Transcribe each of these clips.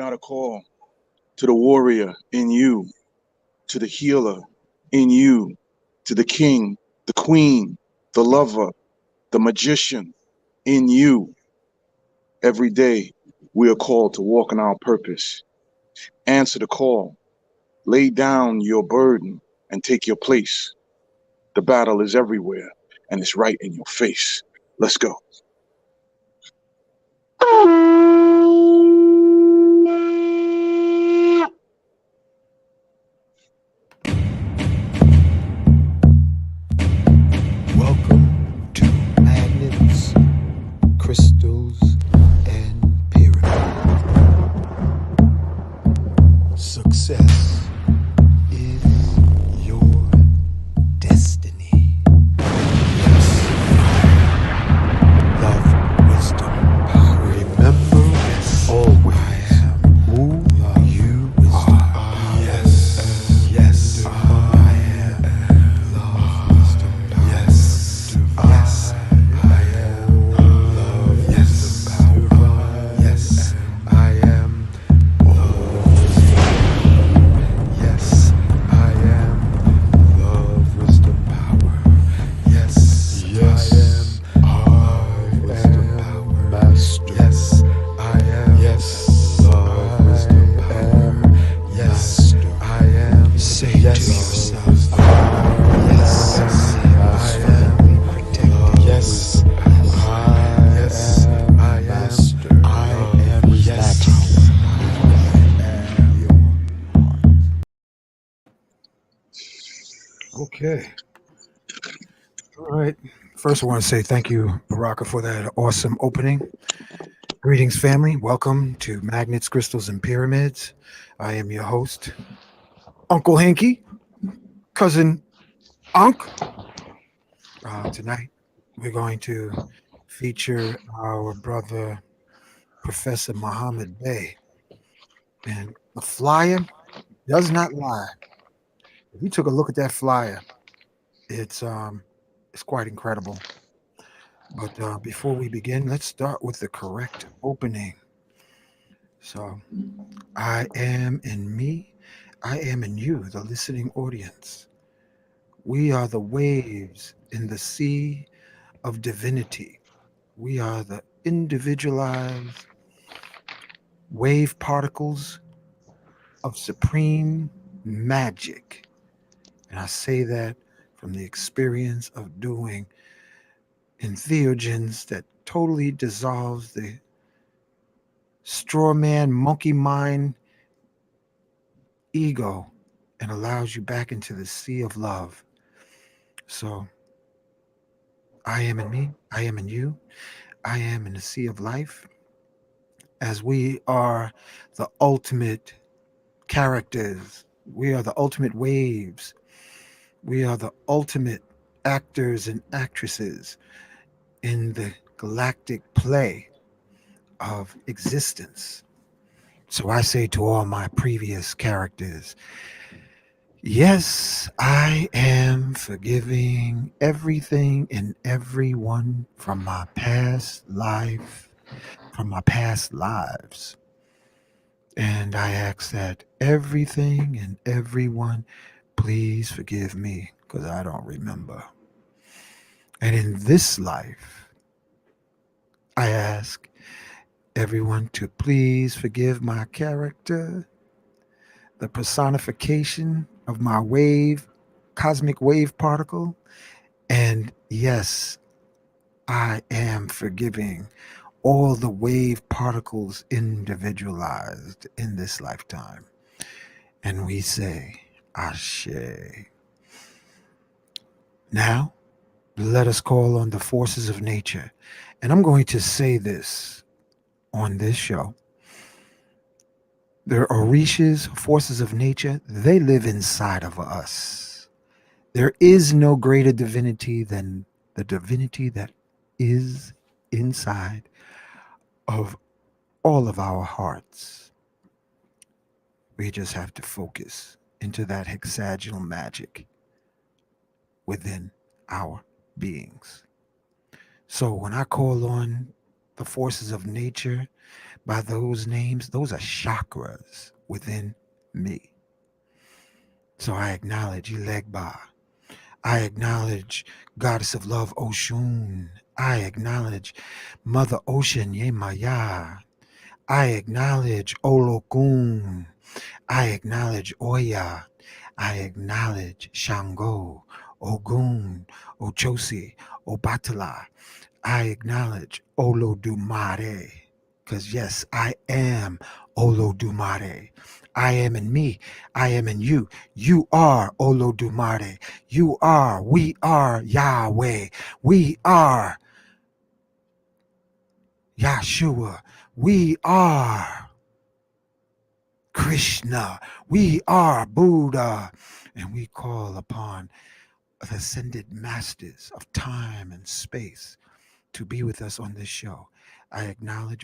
out a call to the warrior in you, to the healer in you, to the king, the queen, the lover, the magician in you. Every day we are called to walk in our purpose. Answer the call. Lay down your burden and take your place. The battle is everywhere and it's right in your face. Let's go. Welcome to Magnets, Crystals, and Pyramids. Success is your destiny. Yes. Love, wisdom, power. Remember, yes, always I am who you are. Yes, yes, I am. Love, wisdom, power. Yes, yes, I am. Love, yes, power. Yes, I am. Yes, I am. Love, wisdom, power. Yes, yes, I am. Love, wisdom, power. Master. Yes, I am. Yes, love, wisdom, power. Yes, I am. Say to yourself, yes, I am. Protected. Yes, I am. Master. I am. Yes, okay. All right. First, I want to say thank you, Baraka, for that awesome opening. Greetings, family. Welcome to Magnets, Crystals, and Pyramids. I am your host, Uncle Hanky, cousin Unc. Tonight, we're going to feature our brother, Professor Muhammed Bey. And the flyer does not lie. If you took a look at that flyer, it's quite incredible. But before we begin, let's start with the correct opening. So, I am in me, I am in you, the listening audience. We are the waves in the sea of divinity. We are the individualized wave particles of supreme magic. And I say that from the experience of doing entheogens that totally dissolves the straw man, monkey mind ego and allows you back into the sea of love. So I am in me, I am in you, I am in the sea of life, as we are the ultimate characters. We are the ultimate waves. We are the ultimate actors and actresses in the galactic play of existence. So I say to all my previous characters, yes, I am forgiving everything and everyone from my past life, from my past lives. And I ask that everything and everyone please forgive me because I don't remember. And in this life, I ask everyone to please forgive my character, the personification of my wave, cosmic wave particle. And yes, I am forgiving all the wave particles individualized in this lifetime. And we say, Ashe. Now, let us call on the forces of nature. And I'm going to say this on this show. The Orishas, forces of nature, they live inside of us. There is no greater divinity than the divinity that is inside of all of our hearts. We just have to focus into that hexagonal magic within our beings. So when I call on the forces of nature, by those names. Those are chakras within me. So I acknowledge Ilegba. I acknowledge Goddess of Love Oshun. I acknowledge Mother Ocean Yemaya. I acknowledge Olokun. I acknowledge Oya. I acknowledge Shango, Ogun, Ochosi, Obatala. I acknowledge Olodumare. Because yes, I am Olodumare. I am in me. I am in you. You are Olodumare. We are Yahweh. We are Yahshua. We are Krishna. We are Buddha. And we call upon the ascended masters of time and space to be with us on this show.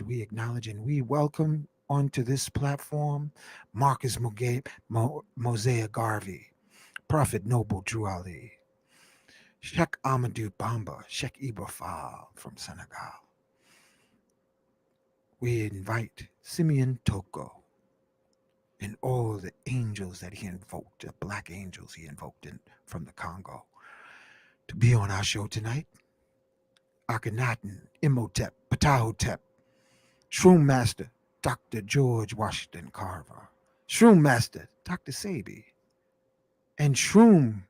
We acknowledge, and we welcome onto this platform Marcus Mosea Garvey, Prophet Noble Drew Ali, Sheikh Amadou Bamba, Sheikh Ibrahim from Senegal. We invite Simeon Toko and all the angels that he invoked, the black angels he invoked from the Congo, to be on our show tonight. Akhenaten, Imhotep, Ptahotep, Shroom Master, Dr. George Washington Carver, Shroom Master, Dr. Sabi, and Shroom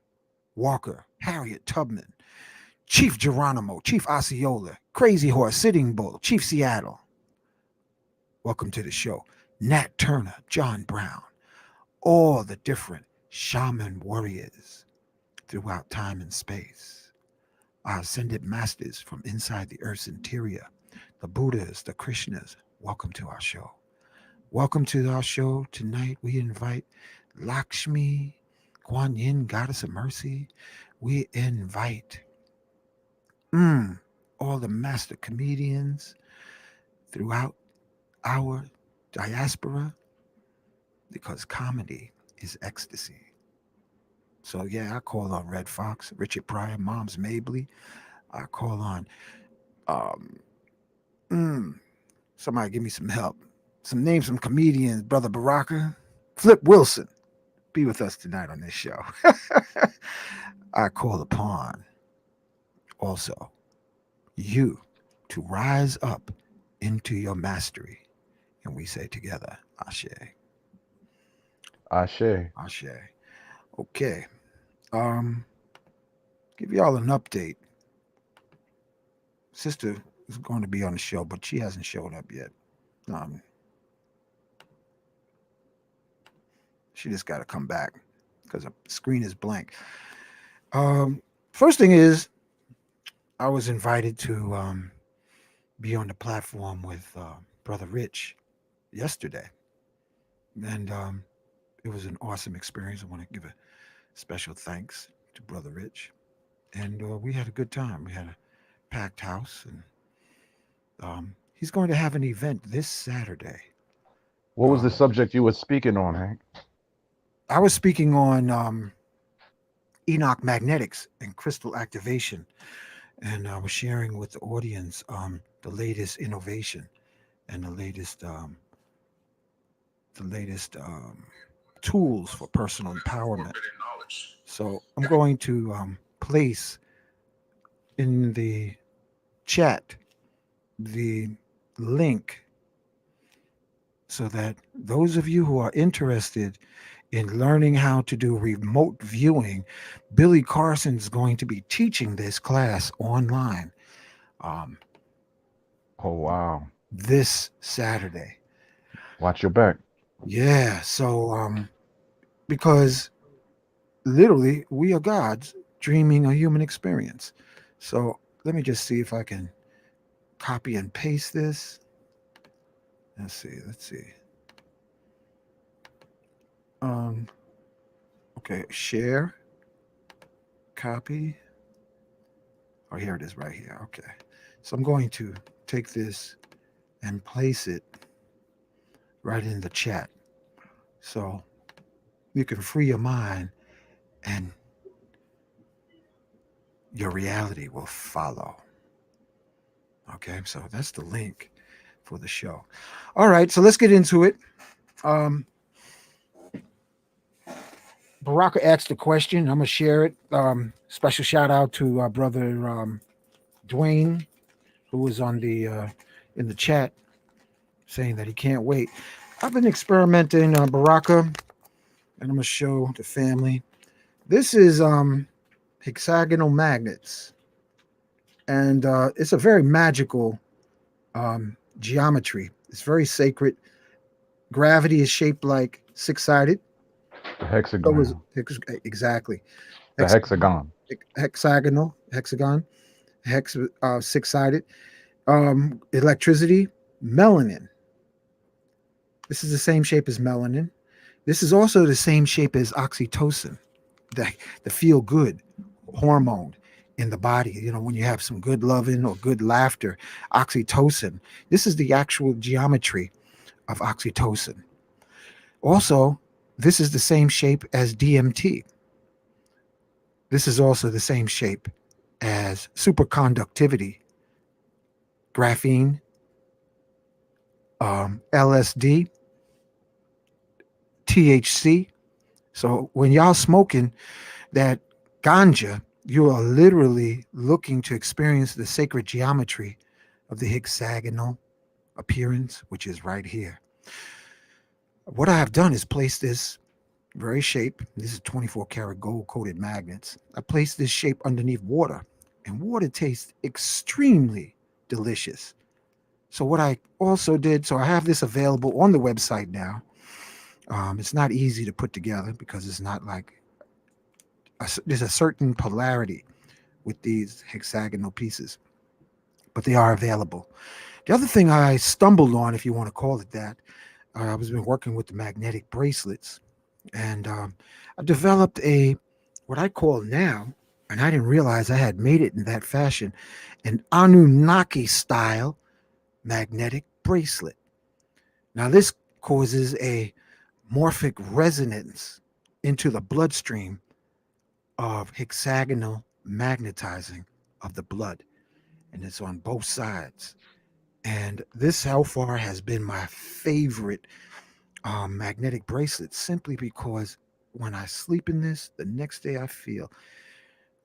Walker, Harriet Tubman, Chief Geronimo, Chief Osceola, Crazy Horse, Sitting Bull, Chief Seattle. Welcome to the show. Nat Turner, John Brown, all the different shaman warriors throughout time and space. Our ascended masters from inside the earth's interior, the Buddhas, the Krishnas. Welcome to our show. Welcome to our show tonight. We invite Lakshmi, Kuan Yin, Goddess of Mercy. We invite all the master comedians throughout our diaspora because comedy is ecstasy. So yeah, I call on Red Fox, Richard Pryor, Moms Mabley. I call on um, mm, somebody give me some help. Some names, some comedians, Brother Baraka, Flip Wilson. Be with us tonight on this show. I call upon also you to rise up into your mastery. And we say together, Ashe, Ashe. Ashe. Okay. Um, give y'all an update. Sister is going to be on the show, but she hasn't showed up yet. Um, she just got to come back because the screen is blank. First thing is, I was invited to be on the platform with Brother Rich yesterday, and it was an awesome experience. I want to give a special thanks to Brother Rich, and we had a good time. We had a packed house, and he's going to have an event this Saturday. What was the Um, subject you were speaking on, Hank? I was speaking on Enoch magnetics and crystal activation, and I was sharing with the audience the latest innovation and the latest tools for personal empowerment. So I'm going to place in the chat the link so that those of you who are interested in learning how to do remote viewing, Billy Carson's going to be teaching this class online um, Oh, wow. this Saturday. Watch your back. Yeah, so because literally we are gods dreaming a human experience. So let me just see if I can copy and paste this. Let's see. Um, okay, share, copy. Oh, here it is right here. Okay. So I'm going to take this and place it right in the chat. So you can free your mind and your reality will follow. Okay, so that's the link for the show. All right, so let's get into it. Um, Baraka asked a question. I'm gonna share it. Special shout out to our brother Dwayne, who was on the in the chat saying that he can't wait. I've been experimenting on Baraka, and I'm gonna show the family. This is hexagonal magnets, and it's a very magical geometry. It's very sacred. Gravity is shaped like six-sided. The So is hexagram. exactly The Hex, hexagon. hexagonal, hexagon, six-sided. Electricity, melanin. This is the same shape as melanin. This is also the same shape as oxytocin, the, the feel good hormone in the body. You know, when you have some good loving or good laughter, oxytocin. This is the actual geometry of oxytocin. Also, this is the same shape as DMT. This is also the same shape as superconductivity, graphene, LSD, THC. So when y'all smoking that ganja, you are literally looking to experience the sacred geometry of the hexagonal appearance, which is right here. What I have done is place this very shape. This is 24 karat gold coated magnets. I placed this shape underneath water, and water tastes extremely delicious. So what I also did, so I have this available on the website now. It's not easy to put together because it's not like there's a certain polarity with these hexagonal pieces, but they are available. The other thing I stumbled on, if you want to call it that, I was been working with the magnetic bracelets, and I developed a what I call now, and I didn't realize I had made it in that fashion, an Anunnaki style magnetic bracelet. Now this causes a morphic resonance into the bloodstream of hexagonal magnetizing of the blood, and it's on both sides. And this so far has been my favorite magnetic bracelet simply because when I sleep in this, the next day I feel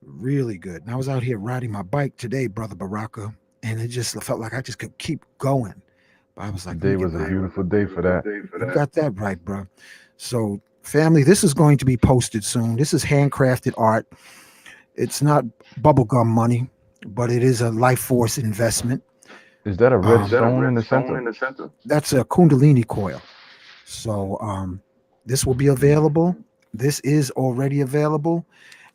really good. And I was out here riding my bike today, Brother Baraka, and it just felt like I just could keep going. But I was like, let me Today get was a my. beautiful day for that. You got that right, bro. So, family, this is going to be posted soon. This is handcrafted art. It's not bubblegum money, but it is a life force investment. Is that a red Um, stone in the center? that's a Kundalini coil. So this will be available. This is already available.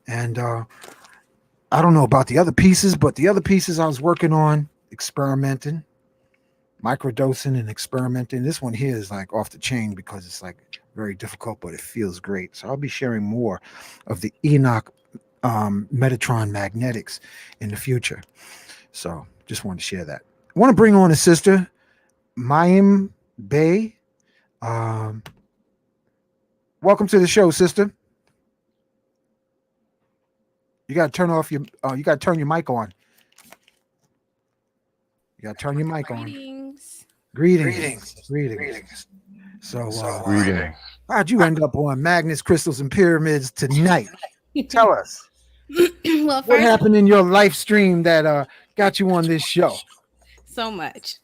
And I don't know about the other pieces, but the other pieces I was working on, experimenting, microdosing and experimenting. This one here is like off the chain because it's like very difficult, but it feels great. So I'll be sharing more of the Enoch Metatron magnetics in the future. So just wanted to share that. I want to bring on a sister, Muhammed Bey. Um, welcome to the show, sister. You got to turn off your. You got to turn your mic on. You got to turn your mic on. Greetings. Greetings, greetings. So, Greetings. how'd you end up on magnets, crystals, and pyramids tonight? Tell us Well, what first, happened in your life stream that got you on this show. so much.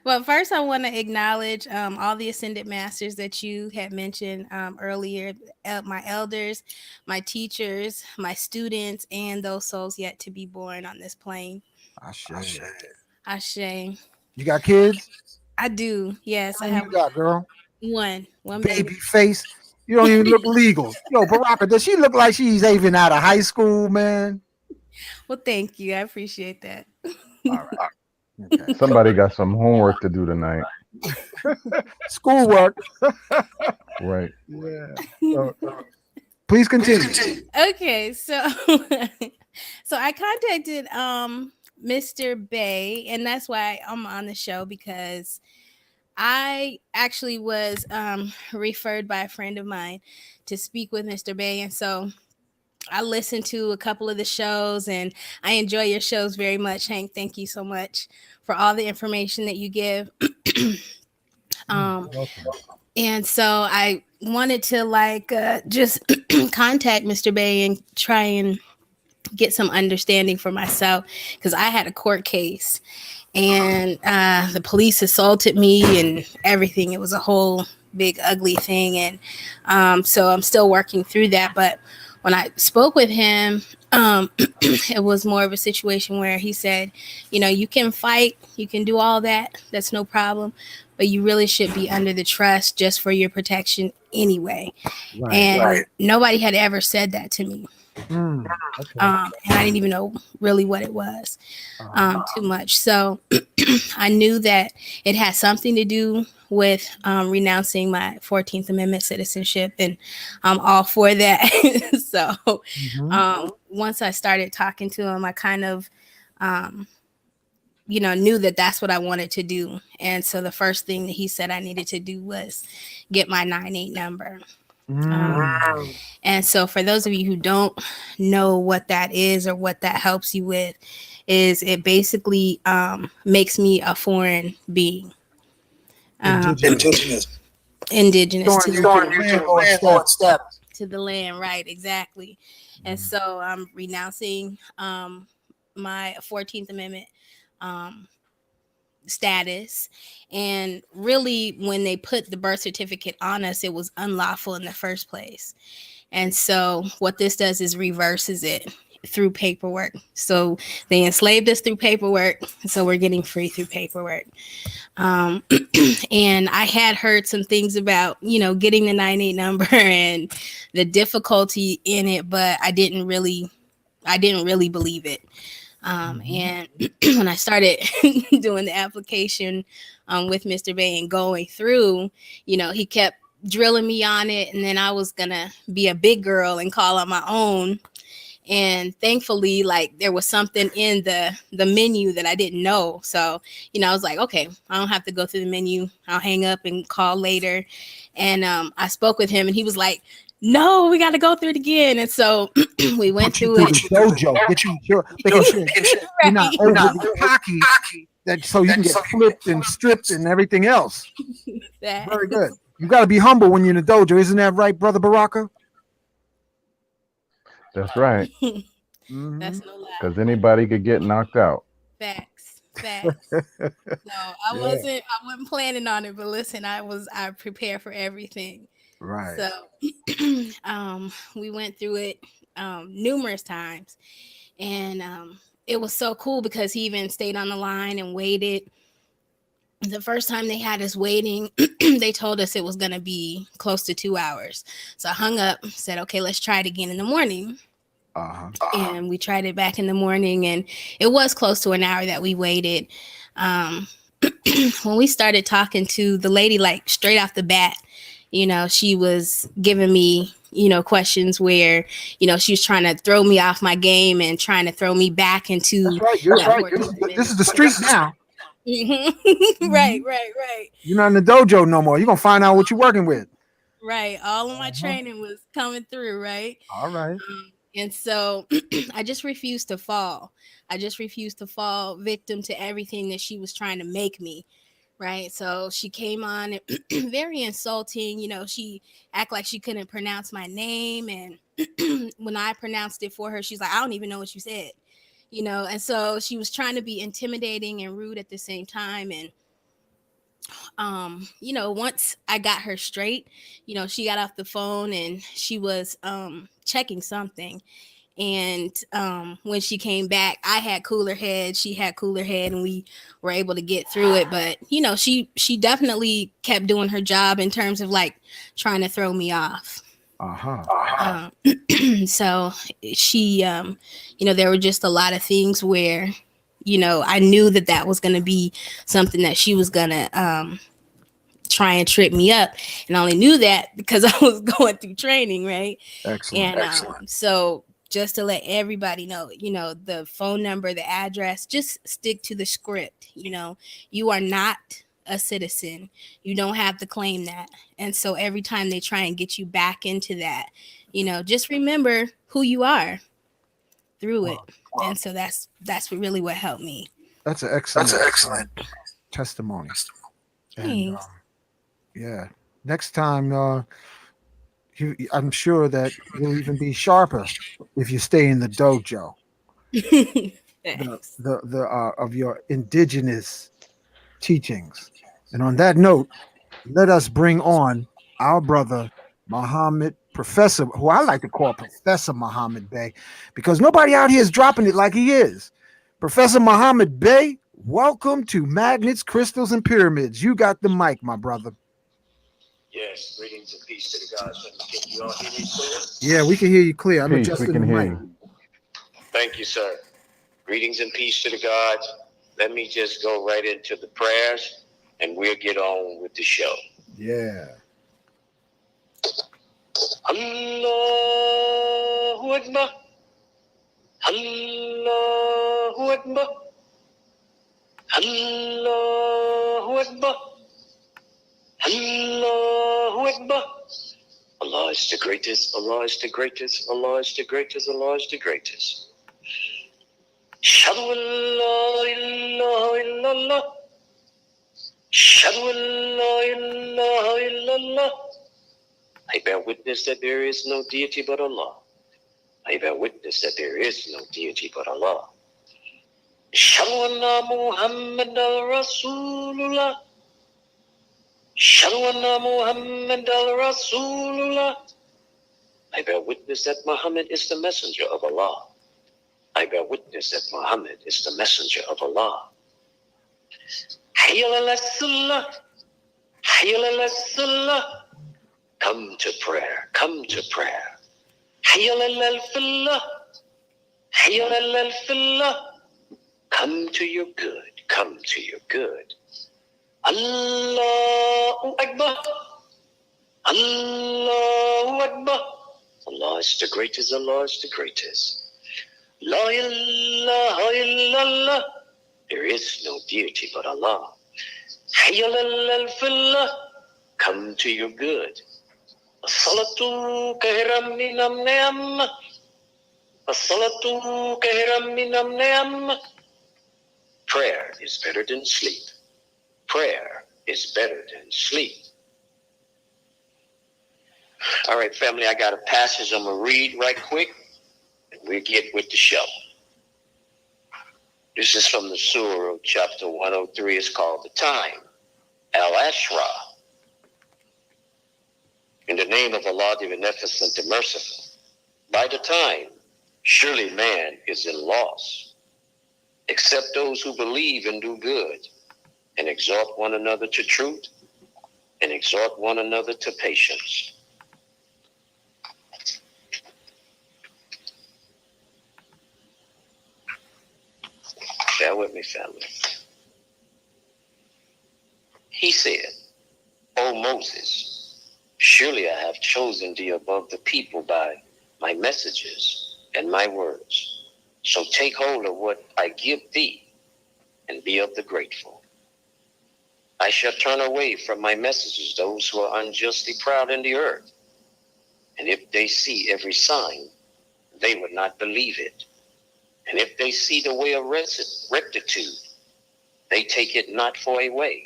Well, first, I want to acknowledge all the ascended masters that you had mentioned earlier, my elders, my teachers, my students, and those souls yet to be born on this plane. Ashe. Ashe. You got kids? I do. Yes, I How many have you got, girl? one Baby baby. face. You don't even look legal. Yo, Baraka, does she look like she's even out of high school, man? Well, thank you. I appreciate that. All right. Okay. Somebody got some homework to do tonight. Schoolwork. Right. Yeah. So, please continue. Okay, so so I contacted Mr. Bay, and that's why I'm on the show, because I actually was referred by a friend of mine to speak with Mr. Bay. And so I listened to a couple of the shows, and I enjoy your shows very much, Hank. Thank you so much for all the information that you give. Welcome. And so I wanted to just contact Mr. Bey and try and get some understanding for myself, because I had a court case and the police assaulted me and everything. It was a whole big ugly thing, and so I'm still working through that. But when I spoke with him, it was more of a situation where he said, you can fight, you can do all that, that's no problem, but you really should be under the trust just for your protection anyway. Right. And nobody had ever said that to me. Okay. And I didn't even know really what it was too much. So I knew that it had something to do with renouncing my 14th Amendment citizenship, and I'm all for that. So once I started talking to him, I kind of knew that that's what I wanted to do. And so the first thing that he said I needed to do was get my 9/8 number. And so for those of you who don't know what that is or what that helps you with, is it basically makes me a foreign being. Indigenous to the land, right? Exactly. And so I'm renouncing my 14th Amendment status. And really, when they put the birth certificate on us, it was unlawful in the first place. And so what this does is reverses it through paperwork. So they enslaved us through paperwork, so we're getting free through paperwork. And I had heard some things about getting the 9/8 number and the difficulty in it, but I didn't really believe it. And when I started doing the application with Mr. Bey and going through, he kept drilling me on it, and then I was gonna be a big girl and call on my own. And thankfully, there was something in the menu that I didn't know. So, I was like, okay, I don't have to go through the menu. I'll hang up and call later. And I spoke with him, and he was like, no, we got to go through it again. And so we went through it. Dojo, get you sure, making sure you're not overly cocky, so you can get flipped and stripped and everything else. Very good. You got to be humble when you're in the dojo. Isn't that right, Brother Baraka? That's right. That's no lie. Because anybody could get knocked out. Facts. No, I wasn't planning on it, but listen, I prepared for everything. Right. So we went through it numerous times, and it was so cool because he even stayed on the line and waited. The first time they had us waiting, they told us it was going to be close to 2 hours. So I hung up, said, okay, let's try it again in the morning. And we tried it back in the morning, and it was close to an hour that we waited. When we started talking to the lady, straight off the bat, she was giving me, questions where, she was trying to throw me off my game and trying to throw me back into. That's right. You're right. This is the street now. Right. You're not in the dojo no more. You're going to find out what you're working with. Right. All of my training was coming through. Right. All right. And so I just refused to fall. I just refused to fall victim to everything that she was trying to make me. Right. So she came on very insulting. She acted like she couldn't pronounce my name. And when I pronounced it for her, she's like, I don't even know what you said. And so she was trying to be intimidating and rude at the same time. And, once I got her straight, she got off the phone and she was checking something. And when she came back, I had cooler head. She had cooler head, and we were able to get through it. But, she definitely kept doing her job in terms of trying to throw me off. So she, there were just a lot of things where, I knew that was going to be something that she was going to try and trip me up. And I only knew that because I was going through training, right? Excellent. And so just to let everybody know, the phone number, the address, just stick to the script. You are not a citizen. You don't have to claim that. And so every time they try and get you back into that, just remember who you are through it. Wow. And so that's really what helped me. That's an That's excellent excellent. testimony. And Thanks. yeah, next time, I'm sure that you'll even be sharper if you stay in the dojo. Thanks. The of your indigenous teachings. And on that note, let us bring on our brother Muhammad, Professor, who I like to call Professor Muhammed Bey, because nobody out here is dropping it like he is. Professor Muhammed Bey, welcome to Magnets, Crystals, and Pyramids. You got the mic, my brother. Yes, greetings and peace to the gods. Can you all hear me clear? Yeah, we can hear you clear. I'm Peace, we adjusting can the hear mic. you. Thank you, sir. Greetings and peace to the gods. Let me just go right into the prayers and we'll get on with the show. Yeah. Allahu Akbar. Allahu Akbar. Allahu Akbar. Allahu Akbar. Allah is the greatest, Allah is the greatest, Allah is the greatest, Allah is the greatest. Shadu an la ilaha illallah. Shadu an la ilaha illallah. I bear witness that there is no deity but Allah. I bear witness that there is no deity but Allah. Shadu anna Muhammed Rasulullah. Shadu anna Muhammed Rasulullah. I bear witness that Muhammad is the messenger of Allah. I bear witness that Muhammad is the messenger of Allah. Hayya ala salah. Hayya ala salah. Come to prayer. Come to prayer. Hayya ala falah. Hayya ala falah. Come to your good. Come to your good. Allahu Akbar. Allahu Akbar. Allah is the greatest. Allah is the greatest. La ilaha illallah. There is no deity but Allah. Hayya ala falah. Come to your good. As-salatu khairan minam ni'am. As-salatu khairan minam ni'am. Prayer is better than sleep. Prayer is better than sleep. All right, family, I got a passage I'm going to read right quick, and we'll get with the show. This is from the Surah, chapter 103. It's called The Time, Al-Ashra. In the name of Allah, the Beneficent, the Merciful. By the time, surely man is in loss, except those who believe and do good, and exhort one another to truth, and exhort one another to patience. Bear with me, family. He said, O Moses, surely I have chosen thee above the people by my messages and my words. So take hold of what I give thee and be of the grateful. I shall turn away from my messages those who are unjustly proud in the earth. And if they see every sign, they would not believe it. And if they see the way of rectitude, they take it not for a way.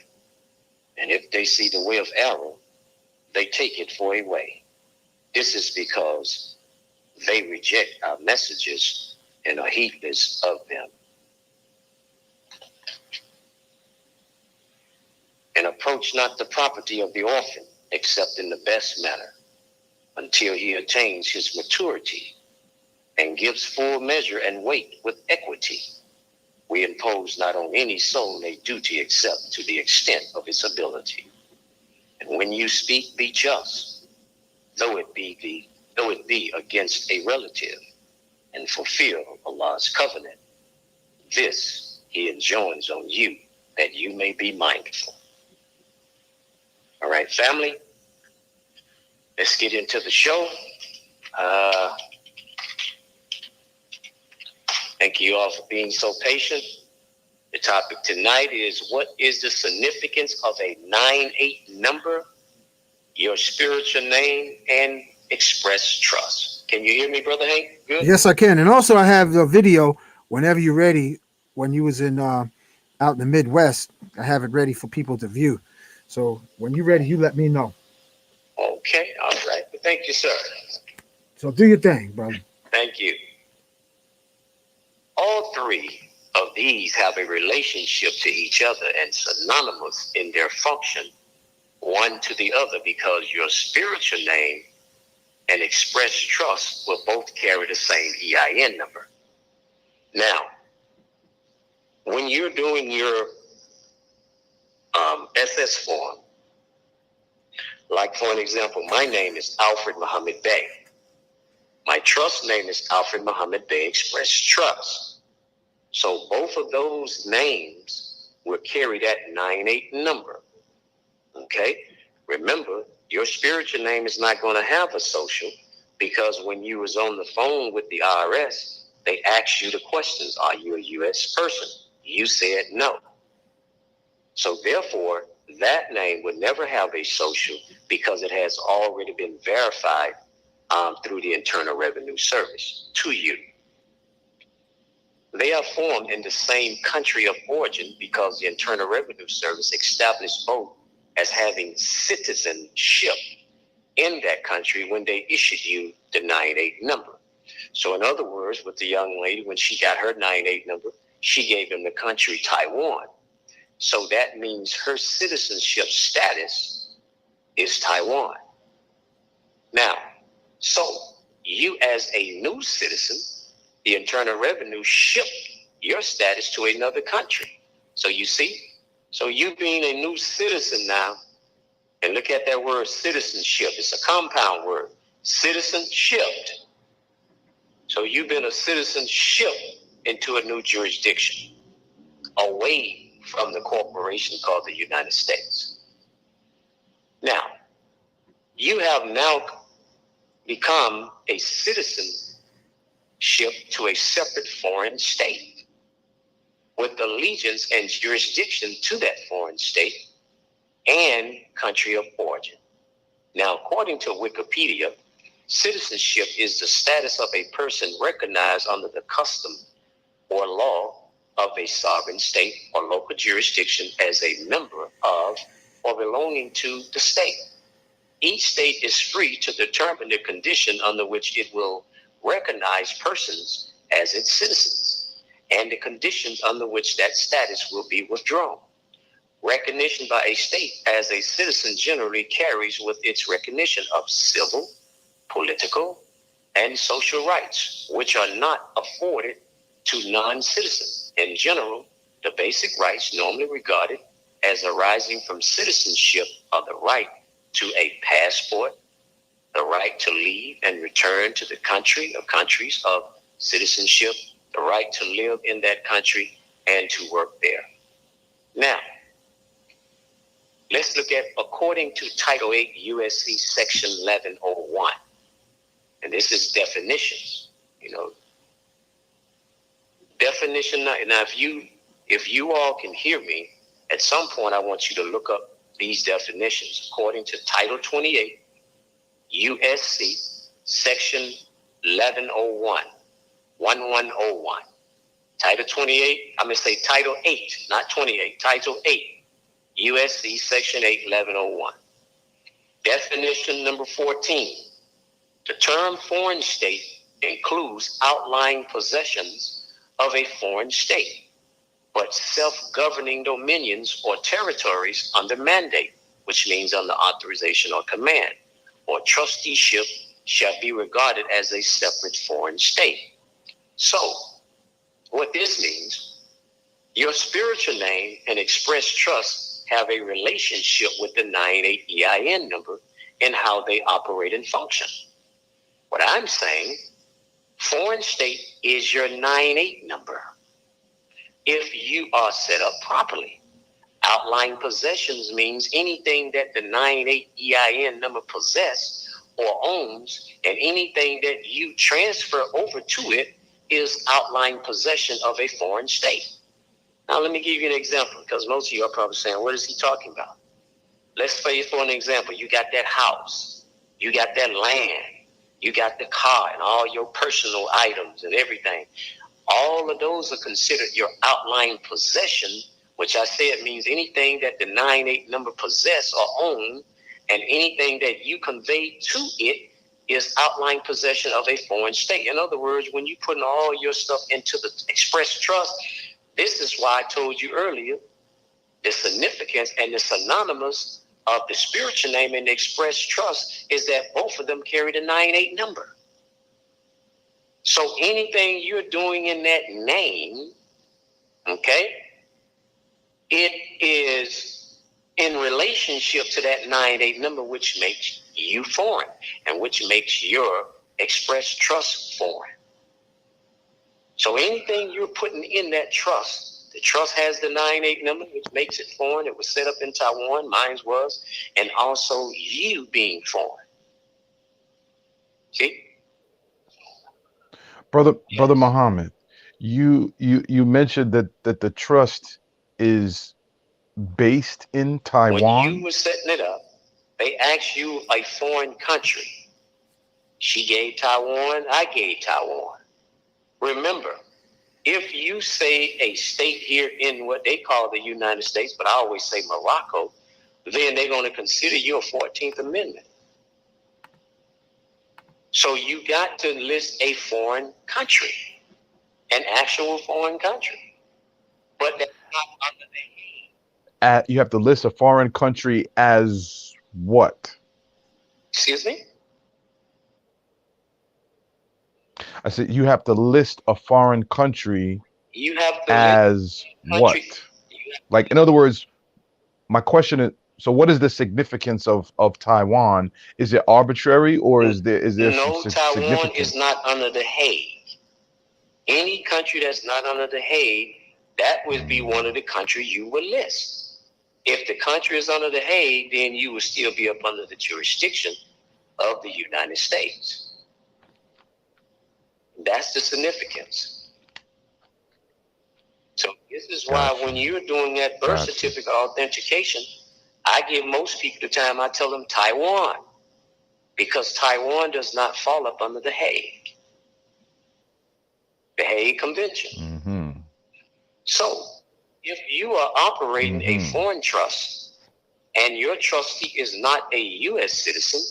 And if they see the way of error, they take it for a way. This is because they reject our messages and are heedless of them. And approach not the property of the orphan, except in the best manner, until he attains his maturity and gives full measure and weight with equity. We impose not on any soul a duty except to the extent of its ability. And when you speak, be just, though it be against a relative, and fulfill Allah's covenant. This he enjoins on you, that you may be mindful. All right, family, let's get into the show. Thank you all for being so patient. The topic tonight is, what is the significance of a 9-8 number, your spiritual name, and express trust. Can you hear me, Brother Hank? Good? Yes, I can. And also, I have the video whenever you're ready. When you was in out in the Midwest, I have it ready for people to view. So when you're ready, you let me know. Okay, all right. Thank you, sir. So do your thing, brother. Thank you. All three of these have a relationship to each other and synonymous in their function, one to the other, because your spiritual name and express trust will both carry the same EIN number. Now, when you're doing your SS form, like for an example, my name is Alfred Muhammed Bey. My trust name is Alfred Muhammed Bey Express Trust. So both of those names will carry that 98 number. Okay? Remember, your spiritual name is not going to have a social, because when you was on the phone with the IRS, they asked you the questions, are you a U.S. person? You said no. So therefore, that name would never have a social because it has already been verified through the Internal Revenue Service to you. They are formed in the same country of origin because the Internal Revenue Service established both as having citizenship in that country when they issued you the 98 number. So in other words, with the young lady, when she got her 98 number, she gave him the country Taiwan. So that means her citizenship status is Taiwan. Now, so you as a new citizen, the Internal Revenue shipped your status to another country. So you see, so you being a new citizen now, and look at that word citizenship. It's a compound word, citizenship. So you've been a citizenship into a new jurisdiction, away from the corporation called the United States. Now, you have now become a citizenship to a separate foreign state with allegiance and jurisdiction to that foreign state and country of origin. Now, according to Wikipedia, citizenship is the status of a person recognized under the custom or law of a sovereign state or local jurisdiction as a member of or belonging to the state. Each state is free to determine the condition under which it will recognize persons as its citizens and the conditions under which that status will be withdrawn. Recognition by a state as a citizen generally carries with its recognition of civil, political, and social rights, which are not afforded to non-citizens. In general, the basic rights normally regarded as arising from citizenship are the right to a passport, the right to leave and return to the country or countries of citizenship, the right to live in that country and to work there. Now, let's look at, according to Title 8 USC Section 1101, and this is definitions, definition. Now, if you all can hear me, at some point I want you to look up these definitions. According to Title 28 USC Section 1101, 1101. Title 28, I'm going to say Title 8, not 28, Title 8, USC Section 8, 1101. Definition number 14. The term foreign state includes outlying possessions of a foreign state, but self-governing dominions or territories under mandate, which means under authorization or command, or trusteeship shall be regarded as a separate foreign state. So, what this means, your spiritual name and express trust have a relationship with the 98 EIN number and how they operate and function. What I'm saying, foreign state is your 98 number. If you are set up properly, outlying possessions means anything that the 98 EIN number possess or owns, and anything that you transfer over to it is outlying possession of a foreign state. Now, let me give you an example, because most of you are probably saying, what is he talking about? Let's say, for an example, you got that house, you got that land, You got the car and all your personal items and everything. All of those are considered your outlying possession, which I said means anything that the 9-8 number possess or own, and anything that you convey to it is outlying possession of a foreign state. In other words, when you put all your stuff into the express trust, this is why I told you earlier, the significance and the synonymous of the spiritual name and the express trust is that both of them carry the 9-8 number. So anything you're doing in that name, okay, it is in relationship to that 9-8 number, which makes you foreign and which makes your express trust foreign. So anything you're putting in that trust, the trust has the 9-8 number, which makes it foreign. It was set up in Taiwan, mine was, and also you being foreign. See? Brother Muhammad, you mentioned that the trust is based in Taiwan. When you were setting it up, they asked you a foreign country. She gave Taiwan, I gave Taiwan. Remember, if you say a state here in what they call the United States, but I always say Morocco, then they're going to consider you a 14th Amendment. So you got to list a foreign country, an actual foreign country. But that's not under the Hague. You have to list a foreign country as what? Excuse me? I said you have to list a foreign country You have to as what? Like, in other words, my question is, so what is the significance of Taiwan? Is it arbitrary, or is there no, some Taiwan significance? is not under the Hague. Any country that's not under the Hague, that would be one of the countries you would list. If the country is under the Hague, then you would still be up under the jurisdiction of the United States. That's the significance. So this is why when you're doing that birth certificate authentication, I give most people the time, I tell them Taiwan, because Taiwan does not fall up under the Hague Convention. Mm-hmm. So if you are operating a foreign trust and your trustee is not a U.S. citizen,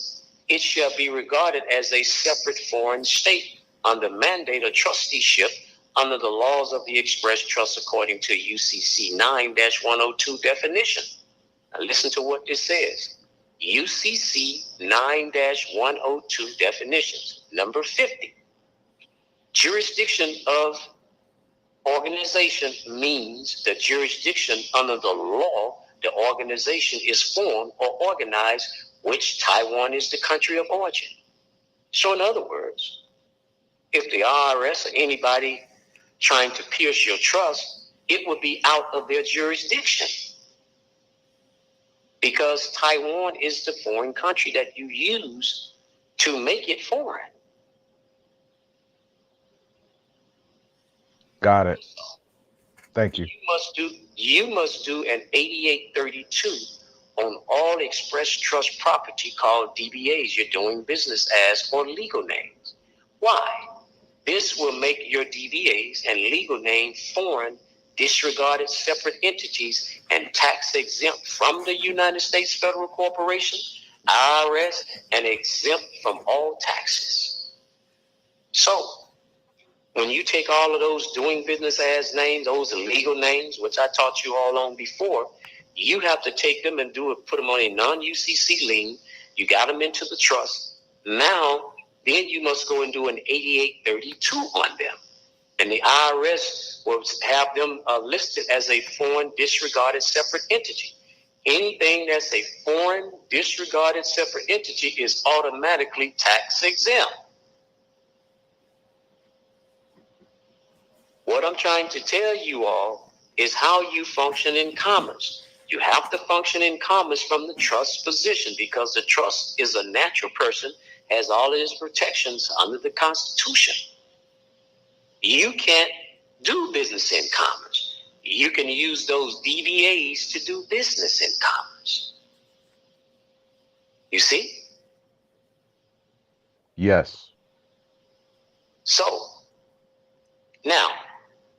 it shall be regarded as a separate foreign state under mandate of trusteeship under the laws of the express trust according to UCC 9-102 definition. Now listen to what this says. UCC 9-102 definitions. Number 50. Jurisdiction of organization means the jurisdiction under the law the organization is formed or organized, which Taiwan is the country of origin. So in other words, if the IRS or anybody trying to pierce your trust, it would be out of their jurisdiction, because Taiwan is the foreign country that you use to make it foreign. Got it. Thank you. You must do an 8832 on all express trust property called DBAs you're doing business as, or legal names. Why? This will make your DBAs and legal name foreign, disregarded separate entities and tax exempt from the United States Federal Corporation, IRS, and exempt from all taxes. So when you take all of those doing business as names, those are legal names, which I taught you all on before, you have to take them and put them on a non-UCC lien. You got them into the trust. Now, then you must go and do an 8832 on them. And the IRS will have them listed as a foreign disregarded separate entity. Anything that's a foreign disregarded separate entity is automatically tax exempt. What I'm trying to tell you all is how you function in commerce. You have to function in commerce from the trust position, because the trust is a natural person, has all of its protections under the Constitution. You can't do business in commerce. You can use those DBAs to do business in commerce. You see? Yes. So now,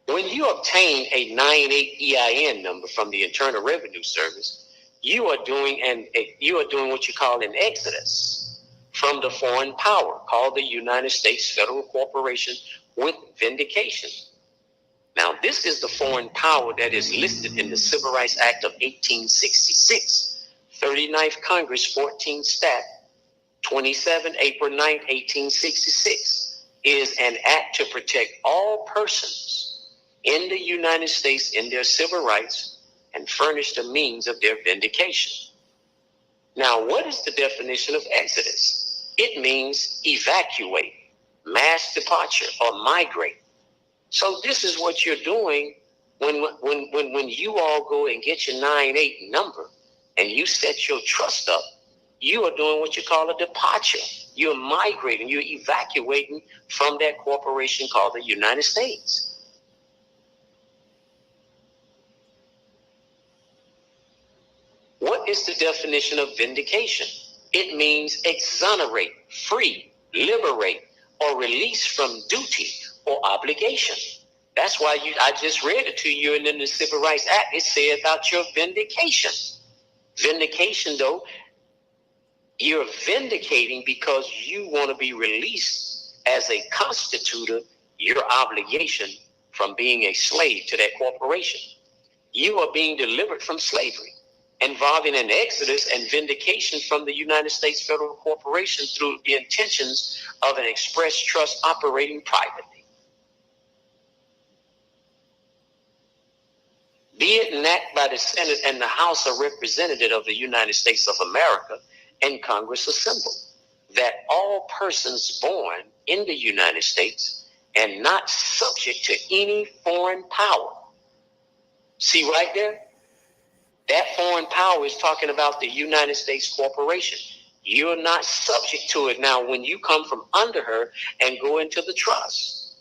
when you obtain a 98 EIN number from the Internal Revenue Service, you are doing what you call an exodus from the foreign power called the United States Federal Corporation with vindication. Now, this is the foreign power that is listed in the Civil Rights Act of 1866, 39th Congress, 14th Stat, 27 April 9, 1866, is an act to protect all persons in the United States in their civil rights and furnish the means of their vindication. Now, what is the definition of exodus? It means evacuate, mass departure, or migrate. So this is what you're doing when you all go and get your 98 number and you set your trust up. You are doing what you call a departure. You're migrating, you're evacuating from that corporation called the United States. What is the definition of vindication? It means exonerate, free, liberate, or release from duty or obligation. That's why I just read it to you, and in the Civil Rights Act, it said about your vindication. Vindication, though, you're vindicating because you want to be released as a constitutor, your obligation from being a slave to that corporation. You are being delivered from slavery, involving an exodus and vindication from the United States Federal Corporation through the intentions of an express trust operating privately. Be it enacted by the Senate and the House of Representatives of the United States of America and Congress assembled, that all persons born in the United States and not subject to any foreign power. See right there? That foreign power is talking about the United States Corporation. You're not subject to it now when you come from under her and go into the trust.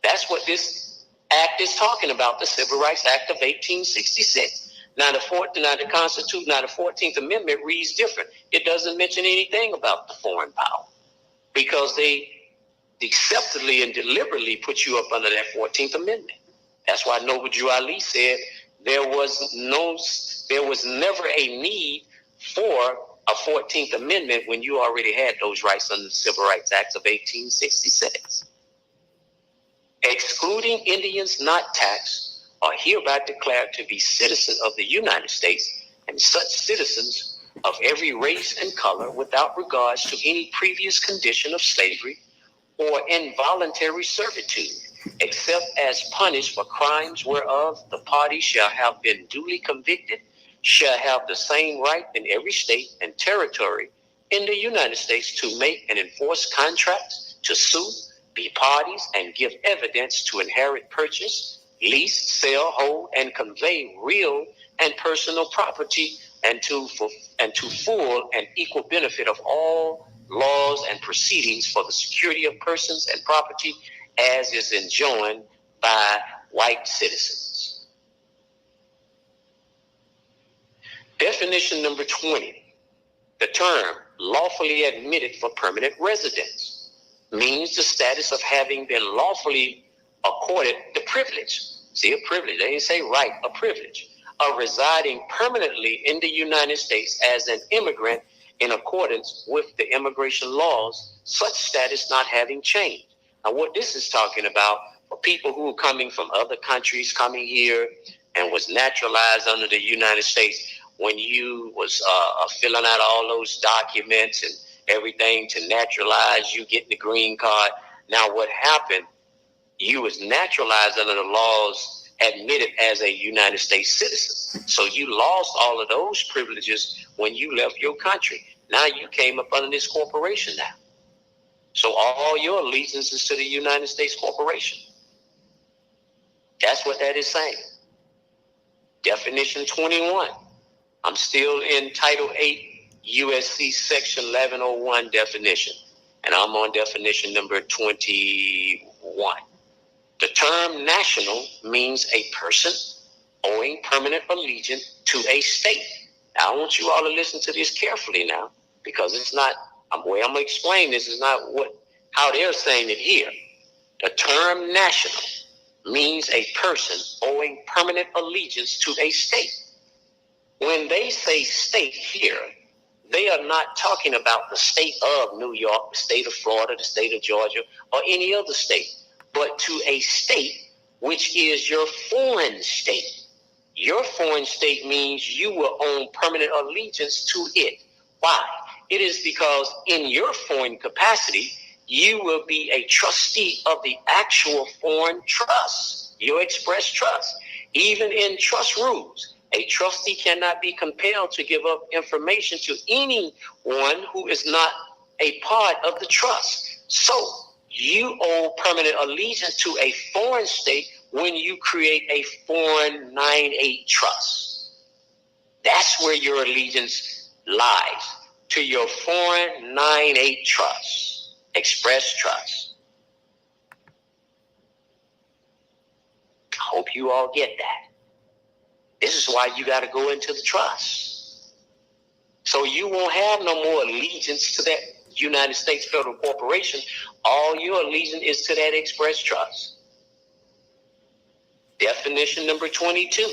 That's what this act is talking about, the Civil Rights Act of 1866. Now the 14th Amendment reads different. It doesn't mention anything about the foreign power because they deceptively and deliberately put you up under that 14th Amendment. That's why Noble Drew Ali said there was never a need for a 14th Amendment when you already had those rights under the Civil Rights Act of 1866. Excluding Indians not taxed are hereby declared to be citizens of the United States, and such citizens of every race and color without regards to any previous condition of slavery or involuntary servitude, except as punished for crimes whereof the party shall have been duly convicted, shall have the same right in every state and territory in the United States to make and enforce contracts, to sue, be parties, and give evidence to inherit, purchase, lease, sell, hold, and convey real and personal property, and to full and equal benefit of all laws and proceedings for the security of persons and property as is enjoined by white citizens. Definition number 20. The term lawfully admitted for permanent residence means the status of having been lawfully accorded the privilege. See, a privilege, they didn't say right, a privilege of residing permanently in the United States as an immigrant in accordance with the immigration laws, such status not having changed. Now, what this is talking about for people who are coming from other countries, coming here and was naturalized under the United States, when you was filling out all those documents and everything to naturalize, you getting the green card. Now, what happened? You was naturalized under the laws, admitted as a United States citizen. So you lost all of those privileges when you left your country. Now you came up under this corporation now. So all your allegiance is to the United States Corporation. That's what that is saying. Definition 21. I'm still in Title 8, USC Section 1101 definition, and I'm on definition number 21. The term national means a person owing permanent allegiance to a state. Now, I want you all to listen to this carefully now, because it's not The way I'm going to explain this is not how they're saying it here. The term national means a person owing permanent allegiance to a state. When they say state here, they are not talking about the state of New York, the state of Florida, the state of Georgia, or any other state, but to a state which is your foreign state. Your foreign state means you will own permanent allegiance to it. Why? It is because in your foreign capacity, you will be a trustee of the actual foreign trust, your express trust. Even in trust rules, a trustee cannot be compelled to give up information to anyone who is not a part of the trust. So you owe permanent allegiance to a foreign state when you create a foreign 9(8) trust. That's where your allegiance lies, to your foreign 9(8) trust, express trust. I hope you all get that. This is why you got to go into the trust. So you won't have no more allegiance to that United States federal corporation. All your allegiance is to that express trust. Definition number 22.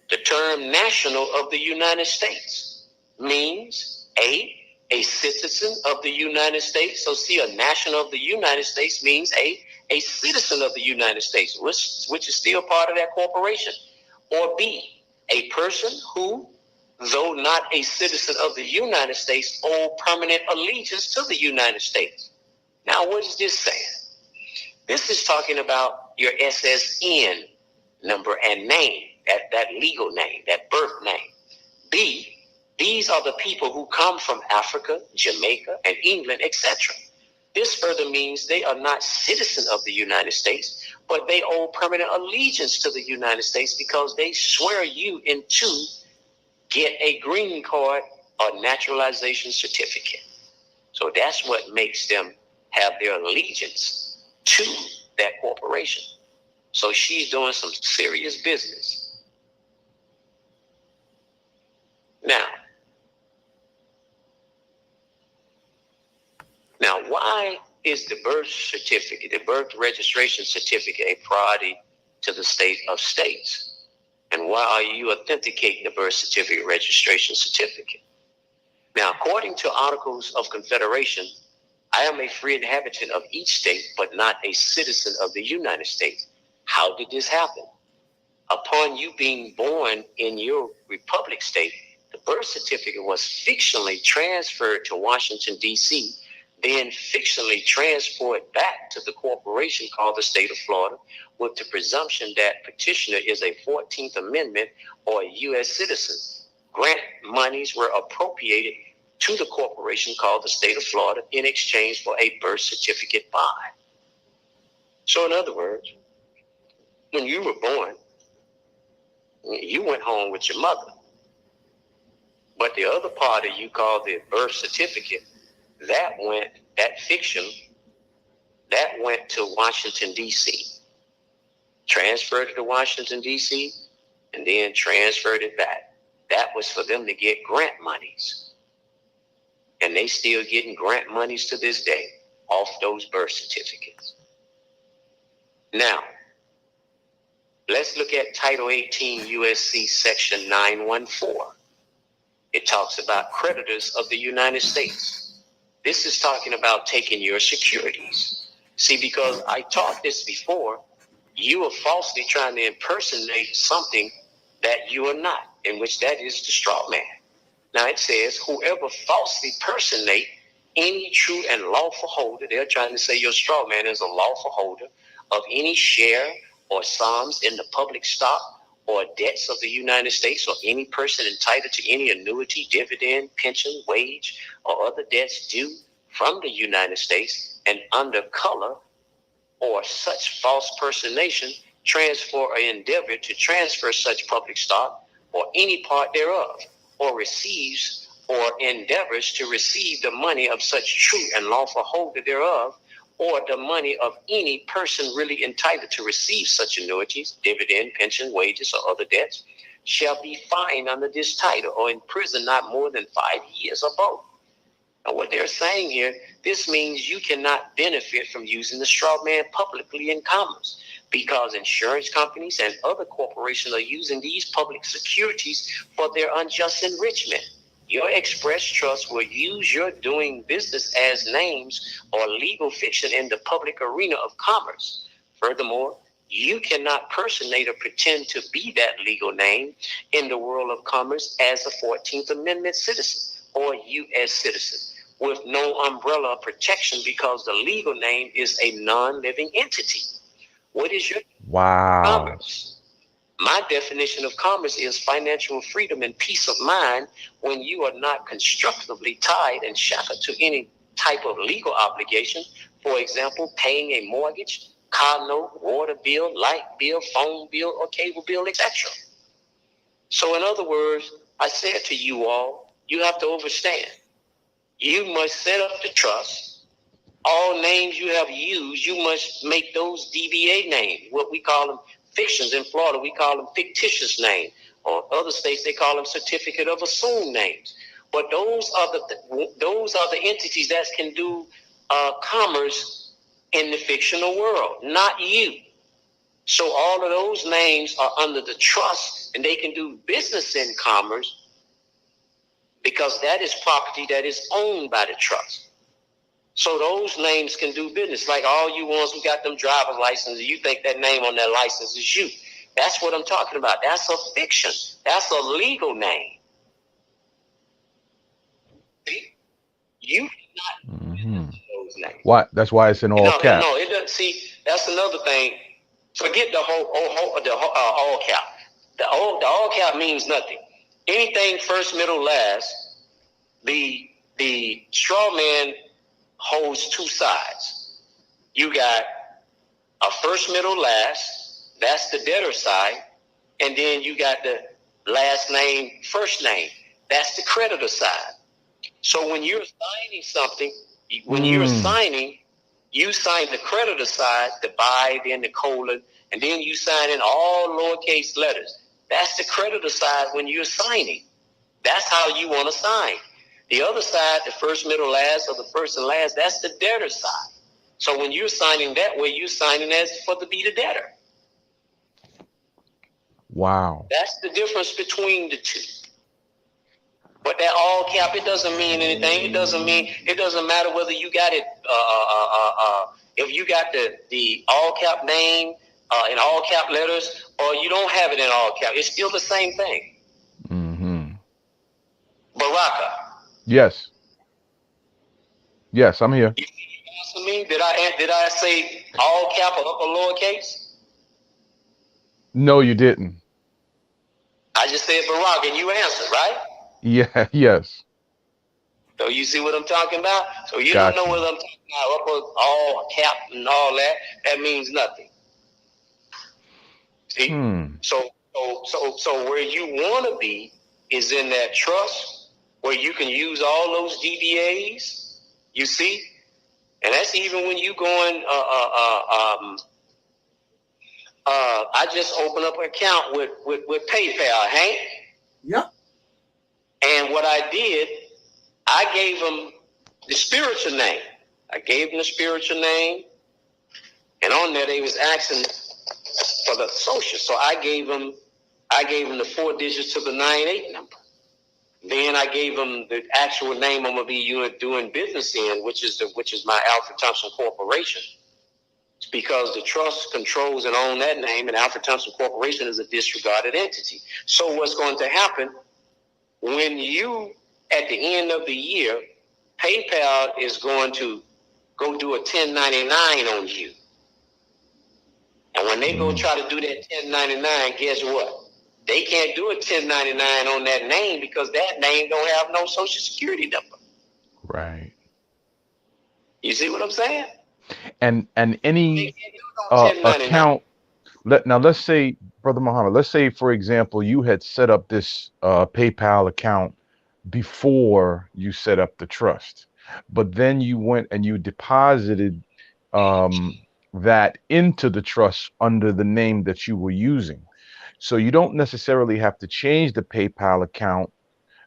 The term national of the United States means a citizen of the United States. So see, a national of the United States means a citizen of the United States, which is still part of that corporation. Or B, a person who, though not a citizen of the United States, owe permanent allegiance to the United States. Now, what is this saying? This is talking about your SSN number and name, that legal name, that birth name. B, these are the people who come from Africa, Jamaica, and England, etc. This further means they are not citizens of the United States, but they owe permanent allegiance to the United States because they swear you into get a green card or naturalization certificate. So that's what makes them have their allegiance to that corporation. So she's doing some serious business. Now, why is the birth certificate, the birth registration certificate, a priority to the state of states? And why are you authenticating the birth certificate registration certificate? Now, according to Articles of Confederation, I am a free inhabitant of each state, but not a citizen of the United States. How did this happen? Upon you being born in your republic state, the birth certificate was fictionally transferred to Washington, D.C., then fictionally transported back to the corporation called the state of Florida, with the presumption that petitioner is a 14th Amendment or a U.S. citizen. Grant monies were appropriated to the corporation called the state of Florida in exchange for a birth certificate buy. So in other words, when you were born, you went home with your mother. But the other part of you called the birth certificate, that fiction went to Washington, D.C. Transferred it to Washington, D.C., and then transferred it back. That was for them to get grant monies. And they still getting grant monies to this day off those birth certificates. Now, let's look at Title 18 USC Section 914. It talks about creditors of the United States. This is talking about taking your securities. See, because I taught this before, you are falsely trying to impersonate something that you are not, in which that is the straw man. Now it says, whoever falsely personate any true and lawful holder, they're trying to say your straw man is a lawful holder of any share or sums in the public stock or debts of the United States, or any person entitled to any annuity, dividend, pension, wage, or other debts due from the United States, and under color or such false personation, transfer or endeavor to transfer such public stock or any part thereof, or receives or endeavors to receive the money of such true and lawful holder thereof, or the money of any person really entitled to receive such annuities, dividend, pension, wages, or other debts, shall be fined under this title or in prison not more than 5 years or both. And what they're saying here, this means you cannot benefit from using the straw man publicly in commerce, because insurance companies and other corporations are using these public securities for their unjust enrichment. Your express trust will use your doing business as names or legal fiction in the public arena of commerce. Furthermore, you cannot personate or pretend to be that legal name in the world of commerce as a 14th Amendment citizen or U.S. citizen with no umbrella of protection, because the legal name is a non-living entity. What is your commerce? My definition of commerce is financial freedom and peace of mind when you are not constructively tied and shackled to any type of legal obligation. For example, paying a mortgage, car note, water bill, light bill, phone bill, or cable bill, etc. So in other words, I said to you all, you have to understand, you must set up the trust. All names you have used, you must make those DBA names, what we call them fictions. In Florida, we call them fictitious names. Or other states, they call them certificate of assumed names. But those are the entities that can do commerce in the fictional world, not you. So all of those names are under the trust, and they can do business in commerce because that is property that is owned by the trust. So those names can do business. Like all you ones who got them driver's licenses, you think that name on that license is you. That's what I'm talking about. That's a fiction. That's a legal name. See? You cannot use those names. What? That's why it's in all caps. No, it doesn't. See, that's another thing. Forget the whole all cap. The all cap means nothing. Anything first, middle, last. The straw man holds two sides. You got a first, middle, last. That's the debtor side. And then you got the last name, first name. That's the creditor side. So when you're signing something, you sign the creditor side, the by, then the colon, and then you sign in all lowercase letters. That's the creditor side when you're signing. That's how you want to sign. The other side, the first, middle, last, or the first and last, that's the debtor side. So when you're signing that way, you're signing as for to be the debtor. Wow. That's the difference between the two. But that all cap, it doesn't mean anything. It doesn't matter whether you got it, if you got the all cap name in all cap letters, or you don't have it in all cap. It's still the same thing. Baraka. Yes. Yes, I'm here. You answer me? Did I say all cap or upper lowercase? No, you didn't. I just said Baraka, and you answered, right? Yeah. Yes. So you see what I'm talking about? So you Gotcha. don't know what I'm talking about. Upper all cap and all that. That means nothing. See? So where you want to be is in that trust, where you can use all those DBAs, you see? And that's even when you going, I just opened up an account with PayPal, Hank. Yep. And what I did, I gave them the spiritual name. I gave them the spiritual name. And on there, they was asking for the social. So I gave them the 4 digits to the 98 number. Then I gave them the actual name I'm gonna be doing business in, which is my Alfred Thompson Corporation, because the trust controls and owns that name, and Alfred Thompson Corporation is a disregarded entity. So what's going to happen when you, at the end of the year, PayPal is going to go do a 1099 on you, and when they go try to do that 1099, guess what? They can't do a 1099 on that name because that name don't have no social security number. Right. You see what I'm saying? And any account. Let's say, Brother Muhammad, let's say, for example, you had set up this PayPal account before you set up the trust, but then you went and you deposited that into the trust under the name that you were using. So you don't necessarily have to change the PayPal account,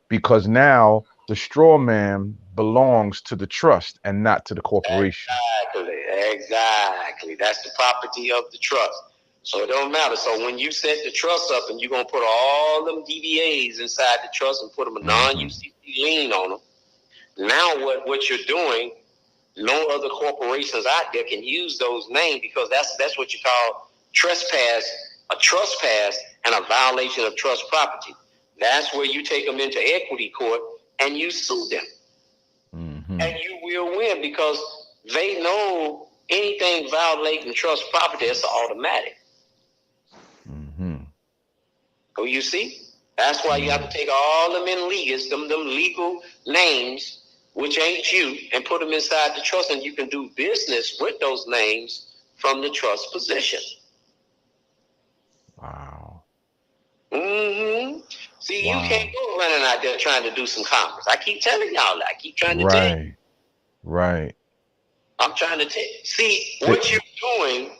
because now the straw man belongs to the trust and not to the corporation. Exactly. That's the property of the trust. So it don't matter. So when you set the trust up and you're going to put all them DBAs inside the trust and put them a non-UCC lien on them, now what you're doing, no other corporations out there can use those names, because that's what you call trespass, a trespass and a violation of trust property. That's where you take them into equity court and you sue them. And you will win, because they know anything violating trust property is automatic. So you see, that's why you have to take all them in legal, them legal names, which ain't you, and put them inside the trust, and you can do business with those names from the trust position. Wow. See, you can't go running out there trying to do some commerce. I keep telling y'all that. I keep trying to tell you. Right. I'm trying to tell you. See, what you're doing,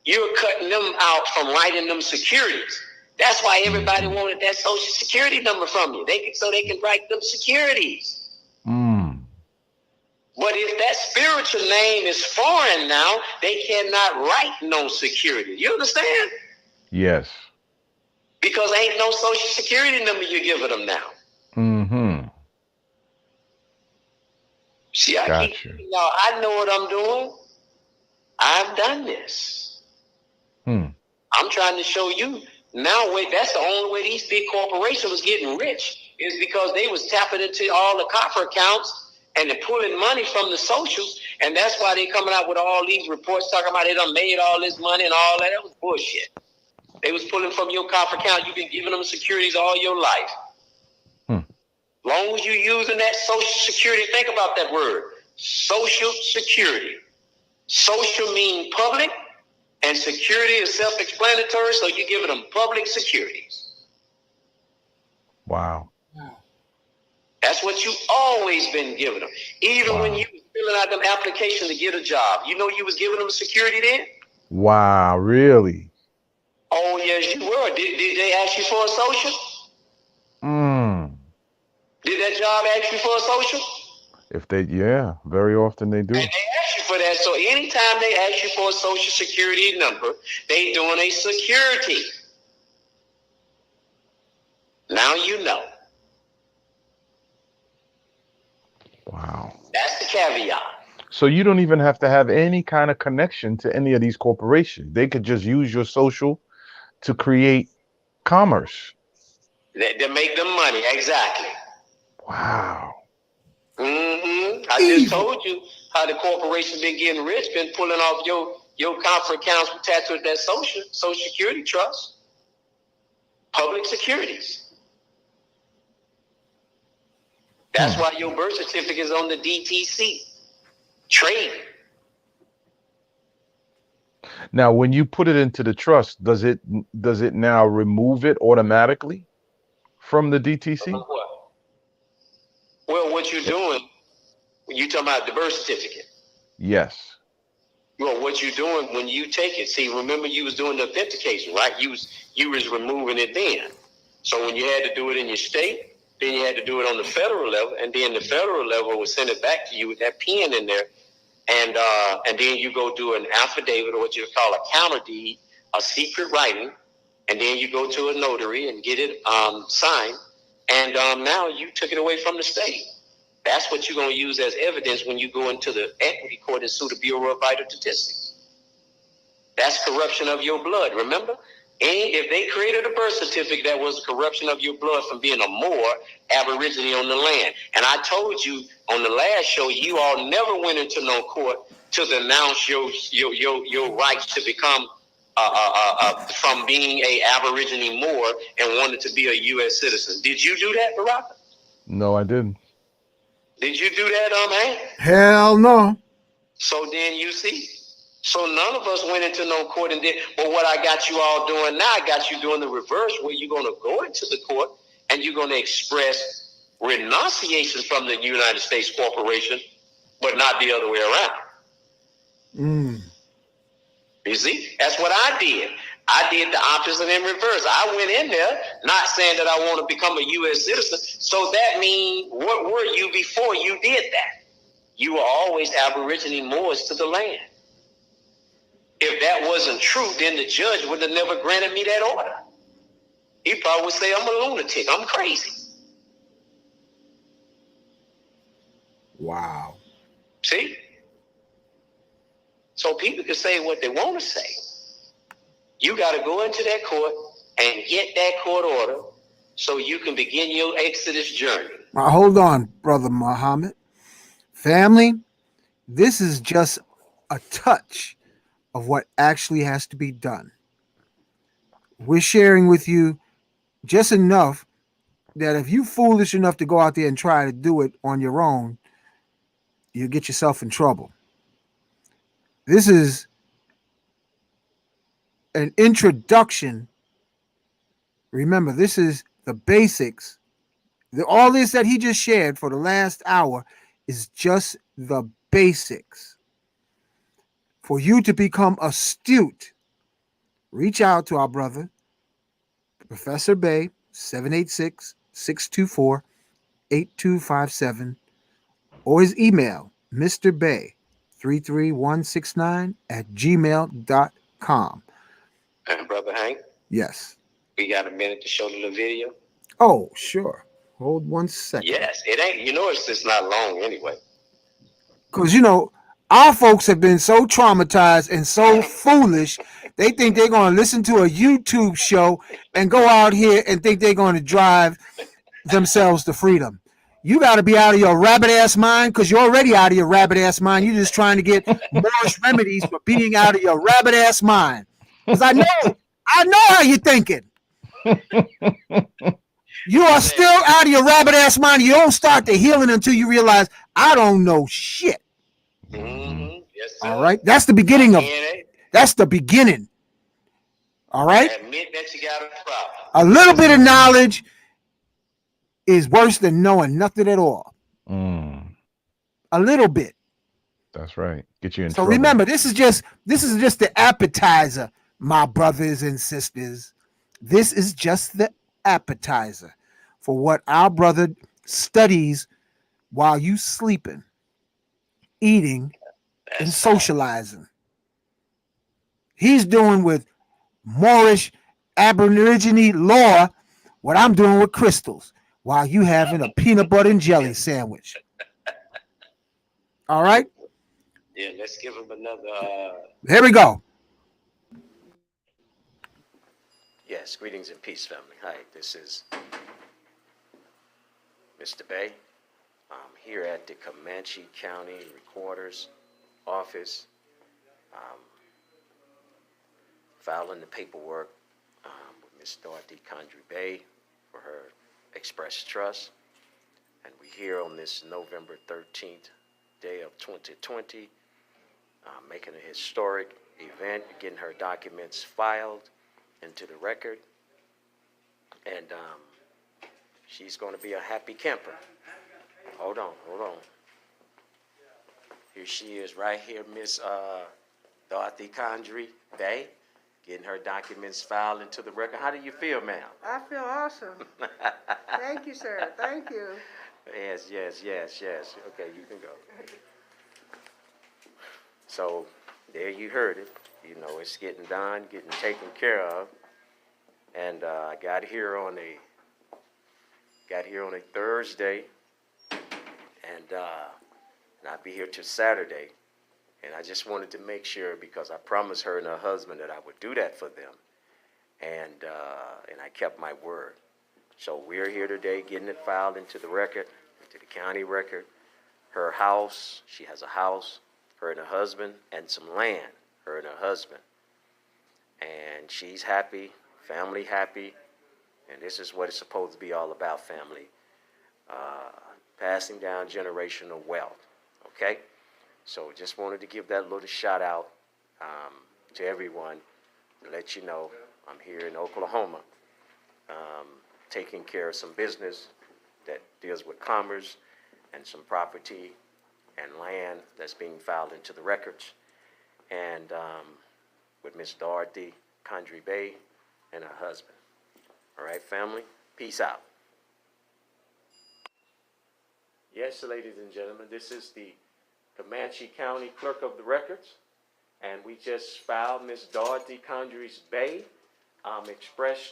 you're cutting them out from writing them securities. That's why everybody wanted that social security number from you. So they can write them securities. But if that spiritual name is foreign now, they cannot write no security. You understand? Yes. Because ain't no social security number you're giving them now. See, I keep telling y'all, I know what I'm doing. I've done this. I'm trying to show you now. That's the only way these big corporations was getting rich, is because they was tapping into all the copper accounts and they're pulling money from the socials, and that's why they coming out with all these reports talking about they done made all this money and all that. That was bullshit. They was pulling from your copper account. You've been giving them securities all your life. Long as you using that social security, think about that word, social security. Social means public, and security is self-explanatory, so you're giving them public securities. Wow. That's what you've always been giving them. Even when you was filling out them applications to get a job, you know you was giving them security then? Wow, really? Oh, yes, you were. Did they ask you for a social? Did that job ask you for a social? If they, very often they do. And they ask you for that. So anytime they ask you for a social security number, they doing a security. Now you know. Wow. That's the caveat. So you don't even have to have any kind of connection to any of these corporations. They could just use your social to create commerce. They make them money, exactly. Wow. I just told you how the corporation been getting rich, been pulling off your copper accounts attached with that social security trust, public securities. That's why your birth certificate is on the DTC. Trade. Now, when you put it into the trust, does it now remove it automatically from the DTC? Well, what you're doing, you talking about the birth certificate. Yes. Well, what you're doing when you take it, see, remember you was doing the authentication, right? You was removing it then. So when you had to do it in your state, then you had to do it on the federal level, and then the federal level would send it back to you with that pen in there, and then you go do an affidavit, or what you call a counter deed, a secret writing, and then you go to a notary and get it signed, and now you took it away from the state. That's what you're going to use as evidence when you go into the equity court and sue the Bureau of Vital Statistics. That's corruption of your blood, remember? And if they created a birth certificate that was a corruption of your blood from being a Moor, Aborigine on the land. And I told you on the last show, you all never went into no court to denounce your rights to become from being a Aborigine Moor and wanted to be a U.S. citizen. Did you do that, Baraka? No, I didn't. Did you do that, Hank? Hell no. So then you see. So none of us went into no court and did. But what I got you all doing now, I got you doing the reverse, where you're going to go into the court and you're going to express renunciation from the United States corporation, but not the other way around. You see, that's what I did. I did the opposite in reverse. I went in there not saying that I want to become a U.S. citizen. So that means, what were you before you did that? You were always Aborigine Moors to the land. If that wasn't true, then the judge would have never granted me that order. He probably would say I'm a lunatic, I'm crazy. Wow. See? So people can say what they want to say. You got to go into that court and get that court order so you can begin your Exodus journey. Now, hold on, Brother Muhammad. Family, this is just a touch of what actually has to be done. We're sharing with you just enough that if you're foolish enough to go out there and try to do it on your own, you'll get yourself in trouble. This is an introduction. Remember, this is the basics. All this that he just shared for the last hour is just the basics. For you to become astute, reach out to our brother, Professor Bey, 786-624-8257, or his email, Mr. Bey, 33169@gmail.com. And Brother Hank? Yes. We got a minute to show the little video? Oh, sure. Hold 1 second. Yes, it ain't, it's just not long anyway. Because, our folks have been so traumatized and so foolish, they think they're going to listen to a YouTube show and go out here and think they're going to drive themselves to freedom. You got to be out of your rabbit-ass mind, because you're already out of your rabbit-ass mind. You're just trying to get Moorish remedies for being out of your rabbit-ass mind. Because I know how you're thinking. You are still out of your rabbit-ass mind. You don't start the healing until you realize, I don't know shit. Mm-hmm. Yes, sir. All right? That's the beginning of That's the beginning. All right? Admit that you got a problem. A little bit of knowledge is worse than knowing nothing at all. Mm, A little bit. that's right. Get you in So trouble. remember, this is just the appetizer, my brothers and sisters. This is just the appetizer for what our brother studies while you sleeping, eating, and socializing. He's doing with Moorish Aborigine law what I'm doing with crystals while you having a peanut butter and jelly sandwich. All right? Yeah, let's give him another. Here we go. Yes, greetings and peace, family. Hi, this is Mr. Bey. I'm here at the Comanche County Recorder's office, filing the paperwork with Miss Dorothy Condry Bey for her express trust. And we're here on this November 13th day of 2020, making a historic event, getting her documents filed into the record. And she's going to be a happy camper. Hold on. Here she is right here, Miss Dorothy Condry Bey, getting her documents filed into the record. How do you feel, ma'am? I feel awesome. Thank you, sir. Thank you. Yes. Okay, you can go. So there you heard it. It's getting done, getting taken care of. And I got here on a Thursday, and I'll be here till Saturday. And I just wanted to make sure, because I promised her and her husband that I would do that for them, and I kept my word. So we're here today, getting it filed into the record, into the county record. Her house, she has a house, her and her husband, and some land, her and her husband. And she's happy, family happy, and this is what it's supposed to be all about, family. Passing down generational wealth, okay? So just wanted to give that little shout out to everyone to let you know I'm here in Oklahoma, taking care of some business that deals with commerce and some property and land that's being filed into the records. And with Miss Dorothy Condry Bey, and her husband. All right, family, peace out. Yes, ladies and gentlemen, this is the Comanche County Clerk of the Records, and we just filed Miss Dorothy Condry Bey Express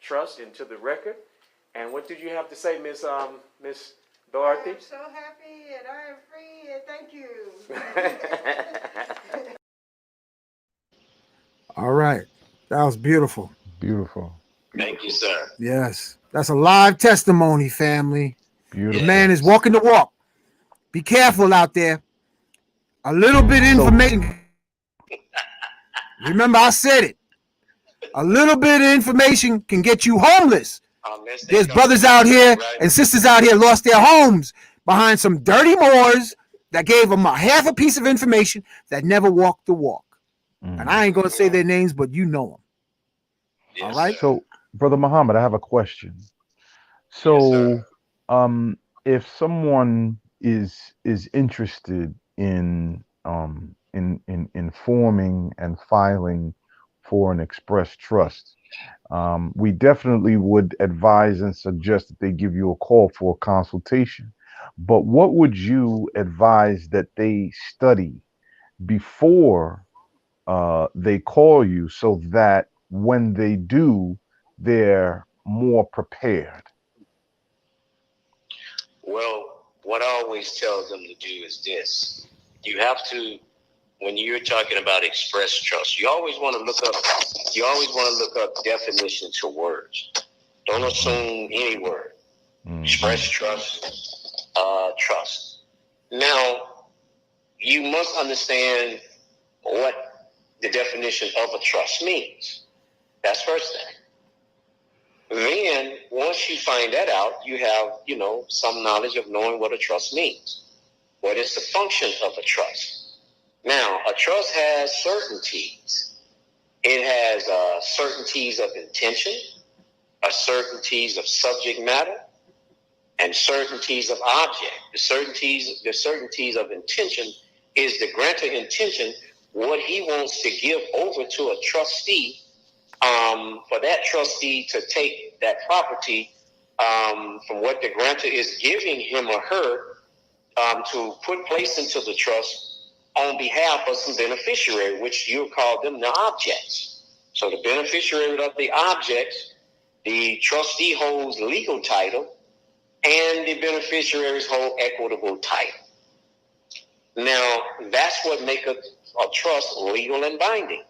Trust into the record. And what did you have to say, Miss Dorothy? I'm so happy and I am free and thank you. All right. That was beautiful. Beautiful. Thank you, sir. Yes. That's a live testimony, family. Beautiful. The man is walking the walk. Be careful out there. A little bit of information. Remember, I said it. A little bit of information can get you homeless. There's brothers out here and sisters out here lost their homes behind some dirty Moors that gave them a half a piece of information that never walked the walk. And I ain't going to say their names, but you know them. Yes, all right. So, Brother Muhammad, I have a question. So, Yes, if someone is interested in forming and filing for an express trust, we definitely would advise and suggest that they give you a call for a consultation. But what would you advise that they study before they call you, so that when they do, they're more prepared? Well, what I always tell them to do is this. You have to, when you're talking about express trust, you always want to look up definitions to words. Don't assume any word. Express trust, trust. Now, you must understand what the definition of a trust means. That's first thing. Then, once you find that out, you have, some knowledge of knowing what a trust means. What is the function of a trust? Now, a trust has certainties. It has certainties of intention, certainties of subject matter, and certainties of object. The certainties of intention is the grantor intention, what he wants to give over to a trustee, for that trustee to take that property from what the grantor is giving him or her to put place into the trust on behalf of some beneficiary, which you call them the objects. So the beneficiary of the objects, the trustee holds legal title, and the beneficiaries hold equitable title. Now, that's what makes a trust legal and binding.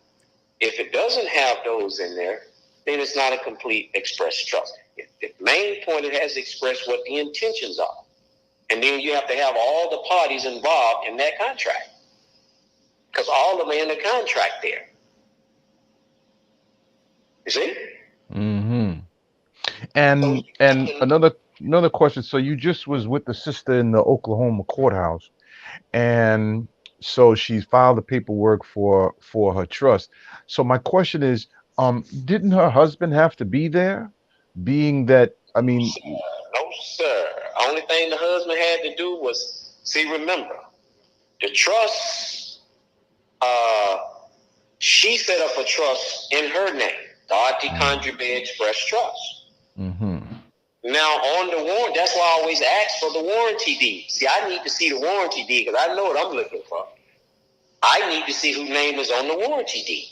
If it doesn't have those in there, then it's not a complete express trust. The main point, it has expressed what the intentions are. And then you have to have all the parties involved in that contract, because all of them are in the contract there. You see? Mm-hmm. And another question. So you just was with the sister in the Oklahoma courthouse, and so she's filed the paperwork for her trust. So my question is, didn't her husband have to be there? Being that, I mean, No, sir. Only thing the husband had to do was, remember, the trust, she set up a trust in her name, Dorothy Condry Bey Express Trust. mm-hmm. Now, on the warrant, that's why I always ask for the warranty deed. See, I need to see the warranty deed because I know what I'm looking for. I need to see whose name is on the warranty deed.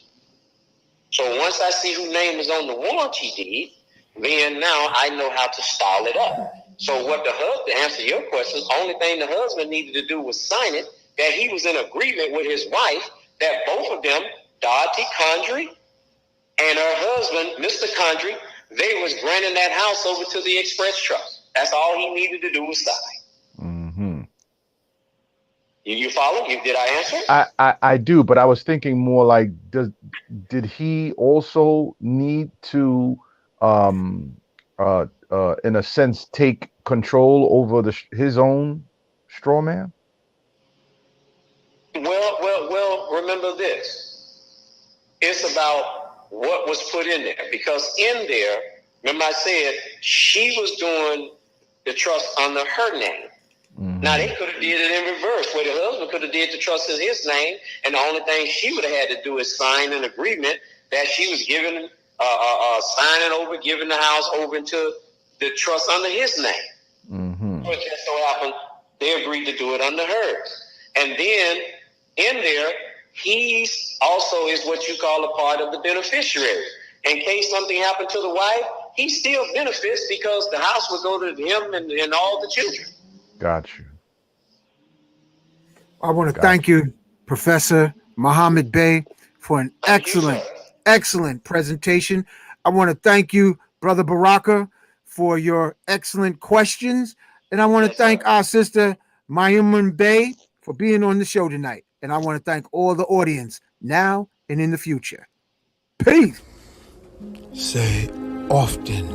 So once I see whose name is on the warranty deed, then now I know how to style it up. So what the husband, to answer your question, the only thing the husband needed to do was sign it, that he was in agreement with his wife, that both of them, Dorothy Condry and her husband, Mr. Condry, they was granting that house over to the Express Trust. That's all he needed to do was sign. Mm-hmm. You follow? Did I answer? I do, but I was thinking more like, did he also need to, in a sense, take control over his own straw man? Well, remember this. It's about what was put in there. Because in there, remember I said, she was doing the trust under her name. Mm-hmm. Now, they could have did it in reverse, where the husband could have did the trust in his name, and the only thing she would have had to do is sign an agreement that she was giving, signing over, giving the house over into the trust under his name. Mm-hmm. But just so happened they agreed to do it under hers. And then in there, he also is what you call a part of the beneficiary. In case something happened to the wife, he still benefits because the house would go to him and all the children. Got you. I want to Got thank you, Professor Muhammed Bey, for an Thank you, excellent, sir. excellent presentation. I want to thank you, Brother Baraka, for your excellent questions. And I want to Yes, thank sir. our sister Muhammed Bey for being on the show tonight. And I want to thank all the audience now and in the future. Peace. Say often,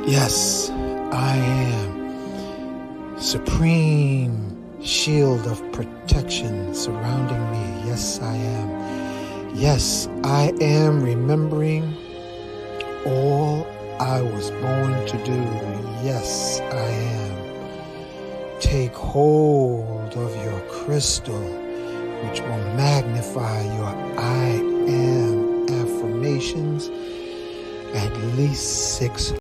yes, I am. Supreme shield of protection surrounding me. Yes, I am. Yes, I am remembering all I was born to do. Yes, I am. Take hold of your crystal, which will magnify your I am affirmations at least 6